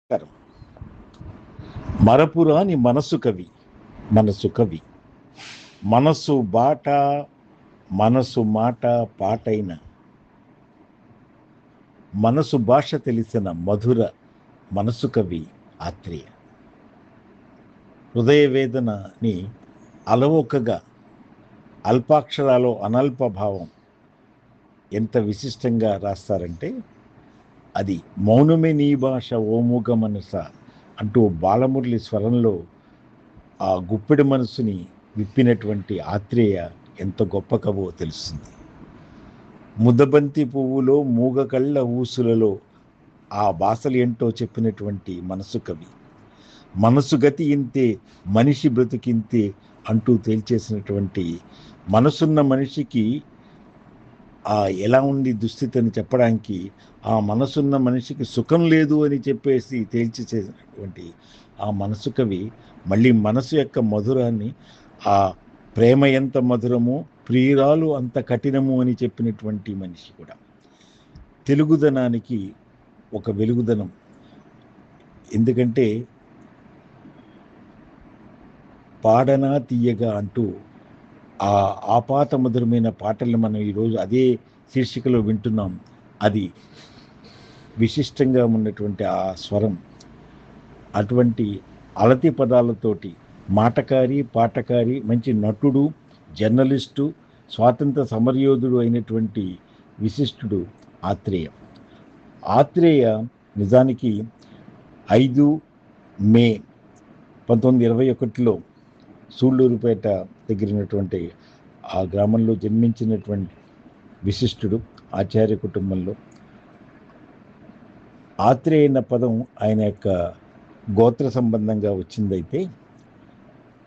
నమస్కారం. మరపురాని మనసు కవి, మనసు కవి. మనసు బాట, మనసు మాట పాటైన, మనసు భాష తెలిసిన మధుర మనసు కవి ఆత్రేయ. హృదయ వేదనని అలవోకగా అల్పాక్షరాలో అనల్ప భావం ఎంత విశిష్టంగా రాస్తారంటే, అది మౌనమే నీ భాష ఓ మూగ మనస అంటూ బాలమురళి స్వరంలో ఆ గుప్పెడి మనసుని విప్పినటువంటి ఆత్రేయ ఎంత గొప్ప కవో తెలుస్తుంది. ముద్దబంతి పువ్వులో మూగ కళ్ళ ఊసులలో ఆ భాషలు ఏంటో చెప్పినటువంటి మనసు కవి. మనసు గతి ఇంతే, మనిషి బ్రతికింతే అంటూ తేల్చేసినటువంటి, మనసున్న మనిషికి ఎలా ఉంది దుస్థితి అని చెప్పడానికి, ఆ మనసున్న మనిషికి సుఖం లేదు అని చెప్పేసి తేల్చి చేసినటువంటి ఆ మనసు కవి మళ్ళీ మనసు యొక్క మధురాన్ని, ఆ ప్రేమ ఎంత మధురమో ప్రియురాలు అంత కఠినము అని చెప్పినటువంటి మనిషి కూడా. తెలుగుదనానికి ఒక వెలుగుదనం. ఎందుకంటే పాడనా తీయగా అంటూ ఆ ఆపాత మధురమైన పాటలను మనం ఈరోజు అదే శీర్షికలో వింటున్నాం. అది విశిష్టంగా ఉన్నటువంటి ఆ స్వరం, అటువంటి అలతి పదాలతోటి మాటకారి, పాటకారి, మంచి నటుడు, జర్నలిస్టు, స్వాతంత్ర సమరయోధుడు అయినటువంటి విశిష్టుడు ఆత్రేయ. ఆత్రేయ నిజానికి 5 మే 1921లో సూళ్ళూరుపేట దగ్గర ఆ గ్రామంలో జన్మించినటువంటి విశిష్టుడు. ఆచార్య కుటుంబంలో ఆత్రేయ అన్న పదం ఆయన యొక్క గోత్ర సంబంధంగా వచ్చిందైతే,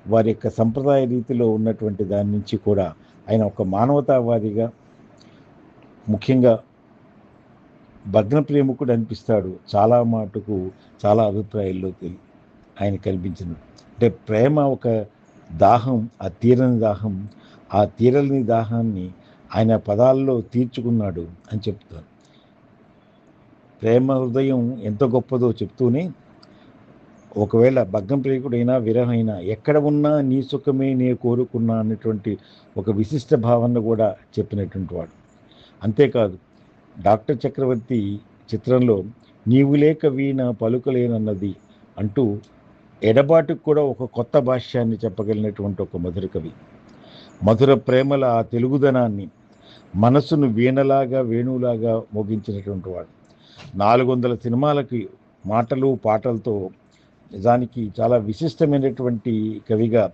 వారి యొక్క సంప్రదాయ రీతిలో ఉన్నటువంటి దాని నుంచి కూడా ఆయన ఒక మానవతావాదిగా, ముఖ్యంగా భగ్న ప్రేమికుడు అనిపిస్తాడు. చాలా మాటుకు చాలా అభిప్రాయాల్లో ఆయన కనిపించింది. అంటే ప్రేమ ఒక దాహం, ఆ తీరని దాహం, ఆ తీరని దాహాన్ని ఆయన పదాల్లో తీర్చుకున్నాడు అని చెప్తారు. ప్రేమ హృదయం ఎంత గొప్పదో చెప్తూనే, ఒకవేళ భగ్గం ప్రేమికుడైనా విరహమైనా ఎక్కడ ఉన్నా నీ సుఖమే నే కోరుకున్నా అన్నటువంటి ఒక విశిష్ట భావన కూడా చెప్పినటువంటి వాడు. అంతేకాదు, డాక్టర్ చక్రవర్తి చిత్రంలో నీవు లేక వీణ పలుకలేనన్నది అంటూ ఎడబాటుకు కూడా ఒక కొత్త భాష్యాన్ని చెప్పగలిగినటువంటి ఒక మధుర కవి. మధుర ప్రేమల ఆ తెలుగుదనాన్ని మనసును వీణలాగా వేణువులాగా మోగించినటువంటి వాడు. 400 సినిమాలకి మాటలు పాటలతో నిజానికి చాలా విశిష్టమైనటువంటి కవిగా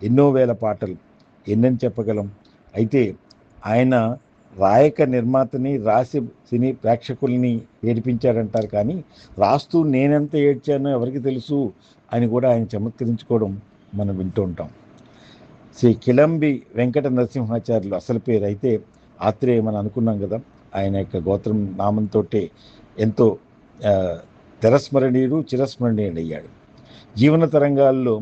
ఎన్నో వేల పాటలు ఎన్నని చెప్పగలం. అయితే ఆయన రాయక నిర్మాతని, రాసి సినీ ప్రేక్షకుల్ని ఏడిపించాడంటారు, కానీ రాస్తూ నేనెంత ఏడ్చానో ఎవరికి తెలుసు అని కూడా ఆయన చమత్కరించుకోవడం మనం వింటూ ఉంటాం. శ్రీ కిలంబి వెంకట నరసింహాచార్యులు అసలు పేరు. అయితే ఆత్రేయ మనం అనుకున్నాం కదా, ఆయన యొక్క గోత్రం నామంతో ఎంతో తిరస్మరణీయుడు, చిరస్మరణీయుడు అయ్యాడు. జీవన తరంగాల్లో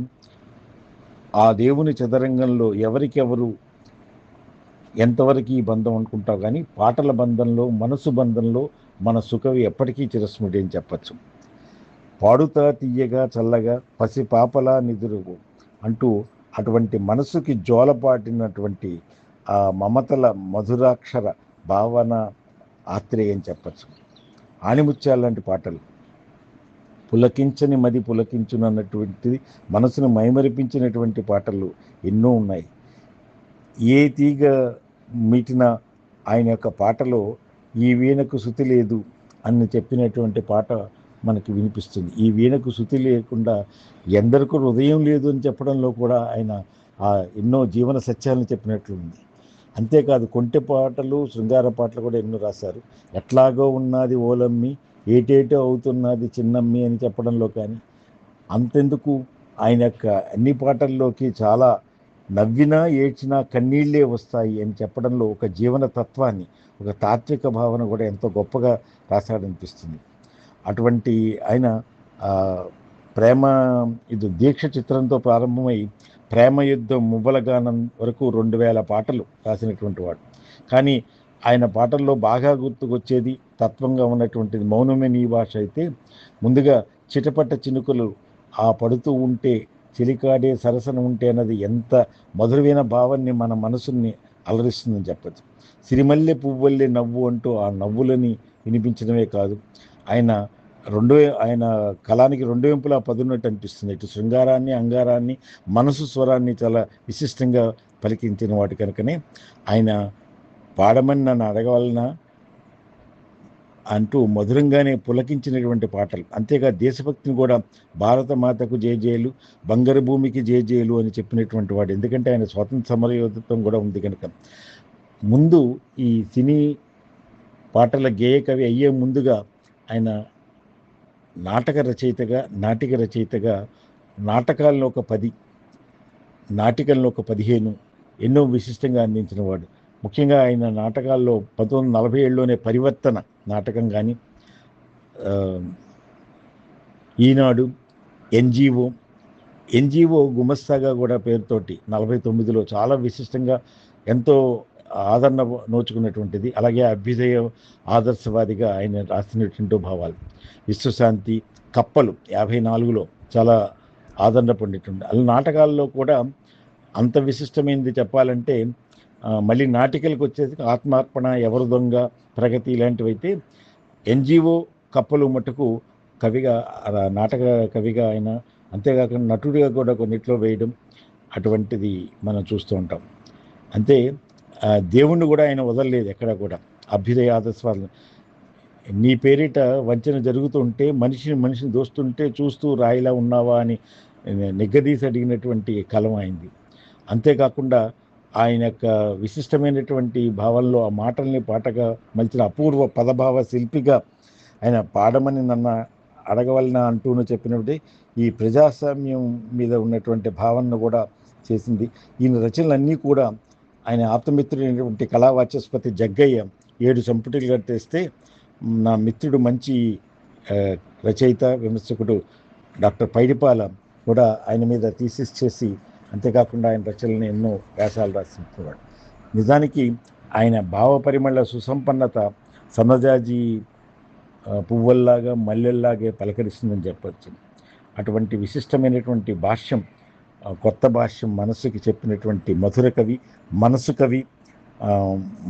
ఆ దేవుని చదరంగంలో ఎవరికెవరు ఎంతవరకు ఈ బంధం అనుకుంటావు, కానీ పాటల బంధంలో, మనసు బంధంలో మన సుకవి ఎప్పటికీ చిరస్మృతి అని చెప్పచ్చు. పాడుతా తీయగా చల్లగా పసి పాపలా నిదురువు అంటూ అటువంటి మనసుకి జోలపాటినటువంటి ఆ మమతల మధురాక్షర భావన ఆత్రేయ అని చెప్పచ్చు. ఆణిముత్యాల లాంటి పాటలు, పులకించని మది పులకించునన్నటువంటిది, మనసును మైమరిపించినటువంటి పాటలు ఎన్నో ఉన్నాయి. ఏ తీగ మీటిన ఆయన యొక్క పాటలో ఈ వీణకు శృతి లేదు అని చెప్పినటువంటి పాట మనకి వినిపిస్తుంది. ఈ వీణకు శృతి లేకుండా ఎందరికో హృదయం లేదు అని చెప్పడంలో కూడా ఆయన ఎన్నో జీవన సత్యాలను చెప్పినట్లు ఉంది. అంతేకాదు, కొంటె పాటలు, శృంగార పాటలు కూడా ఎన్నో రాశారు. ఎట్లాగో ఉన్నది ఓలమ్మి, ఏటేటో అవుతున్నది చిన్నమ్మి అని చెప్పడంలో కానీ, అంతెందుకు ఆయన యొక్క అన్ని పాటల్లోకి చాలా నవ్వినా ఏడ్చినా కన్నీళ్లే వస్తాయి అని చెప్పడంలో ఒక జీవన తత్వాన్ని, ఒక తాత్విక భావన కూడా ఎంతో గొప్పగా రాశాడనిపిస్తుంది. అటువంటి ఆయన ప్రేమ ఇది దీక్ష చిత్రంతో ప్రారంభమై ప్రేమ యుద్ధం మువ్వలగానం వరకు 2000 పాటలు రాసినటువంటి వాడు. కానీ ఆయన పాటల్లో బాగా గుర్తుకొచ్చేది, తత్వంగా ఉన్నటువంటిది మౌనమే నీ భాష. అయితే ముందుగా చిటపట చినుకులు ఆ పడుతూ ఉంటే, చెలికాడే సరసన ఉంటే అన్నది ఎంత మధురమైన భావాన్ని మన మనసుని అలరిస్తుందని చెప్పచ్చు. సిరిమల్లె పువ్వల్లే నవ్వు అంటూ ఆ నవ్వులని వినిపించడమే కాదు, ఆయన ఆయన కళానికి రెండు వైపులా పదున్నట్టు అనిపిస్తుంది. ఇటు శృంగారాన్ని, అంగారాన్ని, మనసు స్వరాన్ని చాలా విశిష్టంగా పలికించిన వాటి కనుకనే ఆయన పాడమని నన్ను అడగవలన అంటూ మధురంగానే పులకించినటువంటి పాటలు. అంతేగా దేశభక్తిని కూడా భారత మాతకు జయజేలు, బంగారు భూమికి జయజేలు అని చెప్పినటువంటి వాడు. ఎందుకంటే ఆయన స్వాతంత్ర సమరయోధత్వం కూడా ఉంది కనుక. ముందు ఈ సినీ పాటల గేయ కవి అయ్యే ముందుగా ఆయన నాటక రచయితగా నాటకాలను ఒక 10, నాటికలను ఒక 15 ఎన్నో విశిష్టంగా అందించిన వాడు. ముఖ్యంగా ఆయన నాటకాల్లో 1947లోనే పరివర్తన నాటకం కానీ, ఈనాడు, ఎన్జిఓ గుమస్తాగా కూడా పేరుతోటి 49లో చాలా విశిష్టంగా ఎంతో ఆదరణ నోచుకున్నటువంటిది. అలాగే అభ్యుదయ ఆదర్శవాదిగా ఆయన రాసినటువంటి భావాలు. విశ్వశాంతి, కప్పలు 54లో చాలా ఆదరణ పొందేటువంటి. అలా నాటకాల్లో కూడా అంత విశిష్టమైనది చెప్పాలంటే మళ్ళీ నాటికలకు వచ్చేసి ఆత్మార్పణ, ఎవరు దొంగ, ప్రగతి ఇలాంటివైతే, ఎన్జిఓ, కప్పలు మటుకు కవిగా, నాటక కవిగా ఆయన, అంతేకాకుండా నటుడిగా కూడా కొన్నిట్లో వేయడం అటువంటిది మనం చూస్తూ ఉంటాం. అంతే దేవుణ్ణి కూడా ఆయన వదలలేదు ఎక్కడ కూడా. అభ్యుదయ ఆదర్శవాదులు, నీ పేరిట వంచన జరుగుతుంటే, మనిషిని దోస్తుంటే చూస్తూ రాయిలా ఉన్నావా అని నిగ్గదీసి అడిగినటువంటి కలం అయింది. అంతేకాకుండా ఆయన యొక్క విశిష్టమైనటువంటి భావంలో ఆ మాటల్ని పాటగా మలిచిన అపూర్వ పదభావ శిల్పిగా ఆయన పాడమని నన్ను అడగవలన అంటూను చెప్పినప్పుడు ఈ ప్రజాస్వామ్యం మీద ఉన్నటువంటి భావనను కూడా చేసింది. ఈయన రచనలన్నీ కూడా ఆయన ఆప్తమిత్రుడైనటువంటి కళావాచస్పతి జగ్గయ్య 7 సంపుటిలుగా తెస్తే, నా మిత్రుడు మంచి రచయిత, విమర్శకుడు డాక్టర్ పైడిపాల కూడా ఆయన మీద థీసిస్ చేసి, అంతేకాకుండా ఆయన రచనలను ఎన్నో వ్యాసాలు రాసినవాడు. నిజానికి ఆయన భావ పరిమళ సుసంపన్నత సన్నజాజి పువ్వుల్లాగా, మల్లెల్లాగే పలకరిస్తుందని చెప్పచ్చు. అటువంటి విశిష్టమైనటువంటి భాష్యం, కొత్త భాష్యం మనస్సుకి చెప్పినటువంటి మధుర కవి, మనసు కవి,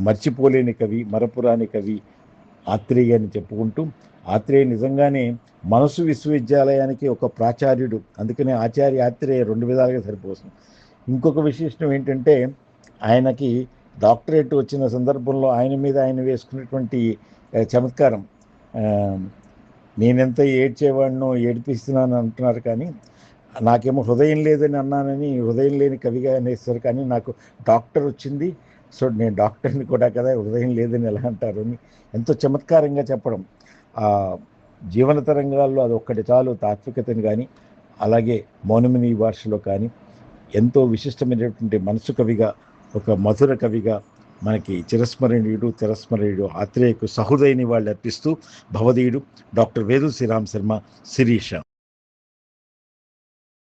మర్చిపోలేని కవి, మరపురాని కవి ఆత్రేయ అని చెప్పుకుంటూ, ఆత్రేయ నిజంగానే మనసు విశ్వవిద్యాలయానికి ఒక ప్రాచార్యుడు. అందుకనే ఆచార్య ఆత్రేయ 2 విధాలుగా సరిపోతుంది. ఇంకొక విశిష్టం ఏంటంటే, ఆయనకి డాక్టరేట్ వచ్చిన సందర్భంలో ఆయన మీద ఆయన వేసుకున్నటువంటి చమత్కారం, నేనెంత ఏడ్చేవాడినో ఏడిపిస్తున్నాను అంటున్నారు, కానీ నాకేమో హృదయం లేదని అన్నానని హృదయం లేని కవిగా అనేస్తారు, కానీ నాకు డాక్టర్ వచ్చింది, సో నేను డాక్టర్ని కూడా కదా, హృదయం లేదని ఎలా అంటారు అని ఎంతో చమత్కారంగా చెప్పడం. జీవన తరంగాల్లో అది ఒక్కటి చాలు, తాత్వికతని కానీ, అలాగే మౌనమిని భాషలో కానీ ఎంతో విశిష్టమైనటువంటి మనసు కవిగా, ఒక మధుర కవిగా మనకి తిరస్మరణీయుడు ఆత్రేయకు సహృదయ నివాళులు అర్పిస్తూ భవదీయుడు డాక్టర్ వేదు శ్రీరామ్ శర్మ, శిరీష.